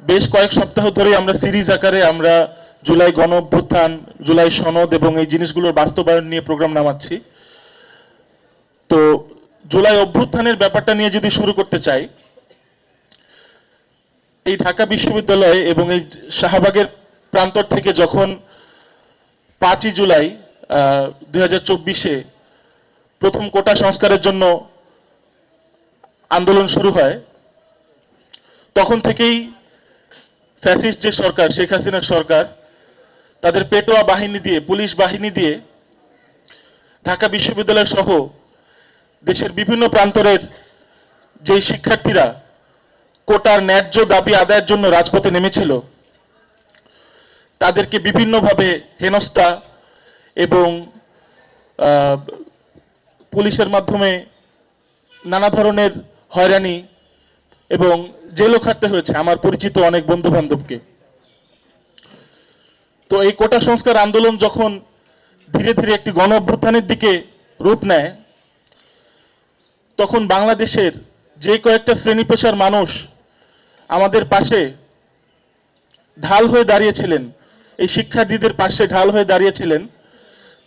বেশ কয়েক সপ্তাহ ধরে আমরা সিরিজ আকারে আমরা জুলাই গণ অভ্যুত্থান, জুলাই সনদ এবং এই জিনিসগুলোর বাস্তবায়ন নিয়ে প্রোগ্রাম নামাচ্ছি। তো জুলাই অভ্যুত্থানের ব্যাপারটা নিয়ে যদি শুরু করতে চাই, এই ঢাকা বিশ্ববিদ্যালয় এবং এই শাহবাগের প্রান্তর থেকে যখন 5ই জুলাই 2024-এ প্রথম কোটা সংস্কারের জন্য আন্দোলন শুরু হয়, তখন থেকেই ফ্যাসিস্ট যে সরকার, শেখ হাসিনার সরকার, তাদের পেটোয়া বাহিনী দিয়ে, পুলিশ বাহিনী দিয়ে ঢাকা বিশ্ববিদ্যালয় সহ দেশের বিভিন্ন প্রান্তরের যেই শিক্ষার্থীরা কোটার ন্যায্য দাবি আদায়ের জন্য রাজপথে নেমেছিল, তাদেরকে বিভিন্নভাবে হেনস্থা এবং পুলিশের মাধ্যমে নানা ধরনের হয়রানি এবং জেলও খাটতে হয়েছে আমার পরিচিত অনেক বন্ধু বান্ধবকে। তো এই কোটা সংস্কার আন্দোলন যখন ধীরে ধীরে একটি গণ অভ্যুত্থানের দিকে রূপ নেয়, তখন বাংলাদেশের যে কয়েকটা শ্রেণী পেশার মানুষ আমাদের পাশে ঢাল হয়ে দাঁড়িয়েছিলেন, এই শিক্ষার্থীদের পাশে ঢাল হয়ে দাঁড়িয়েছিলেন,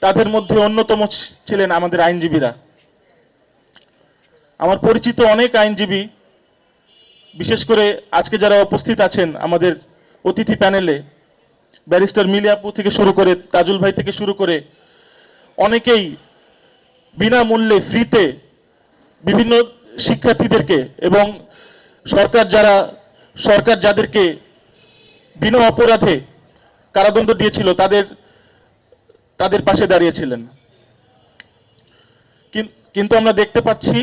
তাদের মধ্যে অন্যতম ছিলেন আমাদের আইনজীবীরা। আমার পরিচিত অনেক আইনজীবী, বিশেষ করে আজকে যারা উপস্থিত আছেন আমাদের অতিথি প্যানেলে, ব্যারিস্টার মিলি আপু থেকে শুরু করে তাজুল ভাই থেকে শুরু করে অনেকেই বিনামূল্যে ফ্রিতে বিভিন্ন শিক্ষার্থীদেরকে এবং সরকার যাদেরকে বিনা অপরাধে কারাদণ্ড দিয়েছিল তাদের পাশে দাঁড়িয়েছিলেন। কিন্তু আমরা দেখতে পাচ্ছি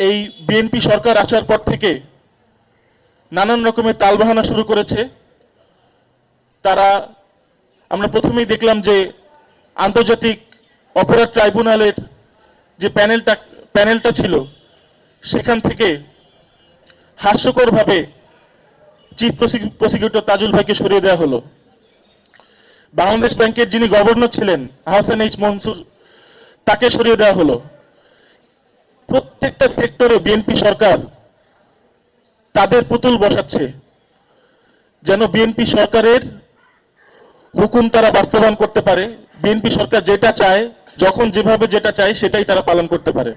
এই বিএনপি সরকার আসার পর থেকে নানান রকমের তালবাহানা শুরু করেছে তারা। আমরা প্রথমেই দেখলাম যে আন্তর্জাতিক অপরাধ ট্রাইব্যুনালের যে প্যানেলটা ছিল, সেখান থেকে হাস্যকরভাবে চিফ প্রসিকিউটর তাজুল ভাইকে সরিয়ে দেওয়া হলো। বাংলাদেশ ব্যাংকের যিনি গভর্নর ছিলেন আহসান এইচ মনসুর, তাকে সরিয়ে দেওয়া হলো। প্রত্যেকটা সেক্টরে বিএনপি সরকার তাদের পুতুল বসাচ্ছে, যেন বিএনপি সরকারের হুকুম তারা বাস্তবায়ন করতে পারে। বিএনপি সরকার যেটা চায়, যখন যেভাবে যেটা চায়, সেটাই তারা পালন করতে পারে।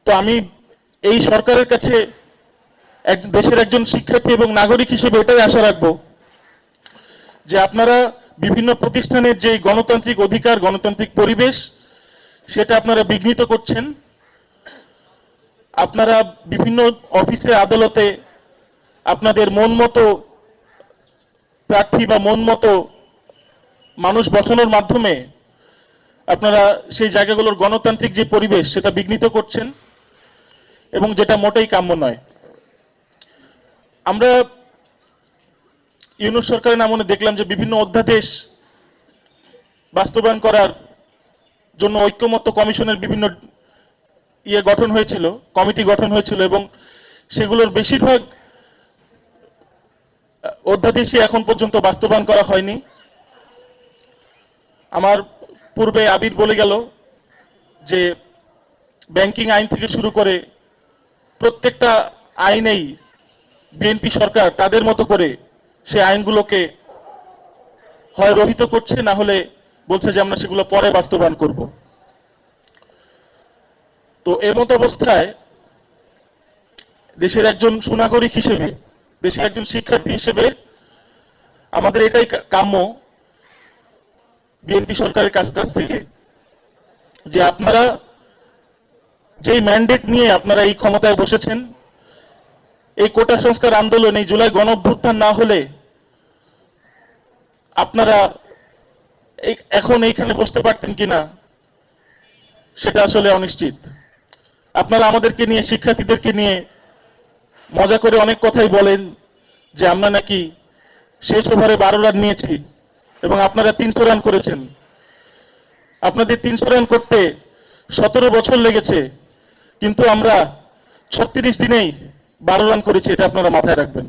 তো আমি এই সরকারের কাছে দেশের একজন শিক্ষার্থী এবং নাগরিক হিসেবে এটাই আশা রাখবো যে আপনারা বিভিন্ন প্রতিষ্ঠানের যে গণতান্ত্রিক অধিকার, গণতান্ত্রিক পরিবেশ, সেটা আপনারা বিঘ্নিত করছেন। আপনারা বিভিন্ন অফিসে আদালতে আপনাদের মন মতো প্রার্থী বা মন মতো মানুষ বসানোর মাধ্যমে আপনারা সেই জায়গাগুলোর গণতান্ত্রিক যে পরিবেশ, সেটা বিঘ্নিত করছেন এবং যেটা মোটেই কাম্য নয়। আমরা ইউনূস সরকারের আমলে দেখলাম যে বিভিন্ন অধ্যাদেশ বাস্তবায়ন করার জন্য ঐক্যমত্য কমিশনের বিভিন্ন কমিটি গঠন হয়েছিল এবং সেগুলোর বেশিরভাগ অধ্যাদেশই এখন পর্যন্ত বাস্তবায়ন করা হয়নি। আমার পূর্বে আবির বলে গেল যে ব্যাংকিং আইন থেকে শুরু করে প্রত্যেকটা আইনেই বিএনপি সরকার তাদের মতো করে সে আইনগুলোকে হয় রহিত করছে, না হলে বলছে যে আমরা সেগুলো পরে বাস্তবায়ন করব। তো এর মতো অবস্থায় দেশের একজন সুনাগরিক হিসেবে, দেশের একজন শিক্ষার্থী হিসেবে আমাদের এটাই কাম্য বিএনপি সরকারের কাছ থেকে যে আপনারা যেই ম্যান্ডেট নিয়ে আপনারা এই ক্ষমতায় বসেছেন, এই কোটা সংস্কার আন্দোলন, এই জুলাই গণ অভ্যুত্থান না হলে আপনারা এখন এইখানে বসতে পারতেন কিনা সেটা আসলে অনিশ্চিত। আপনারা আমাদেরকে নিয়ে, শিক্ষার্থীদেরকে নিয়ে মজা করে অনেক কথাই বলেন যে আমরা নাকি শেষ ওভারে 12 রান নিয়েছি এবং আপনারা 300 রান করেছেন। আপনাদের 300 রান করতে 17 বছর লেগেছে, কিন্তু আমরা 36 দিনেই 12 রান করেছি, এটা আপনারা মাথায় রাখবেন।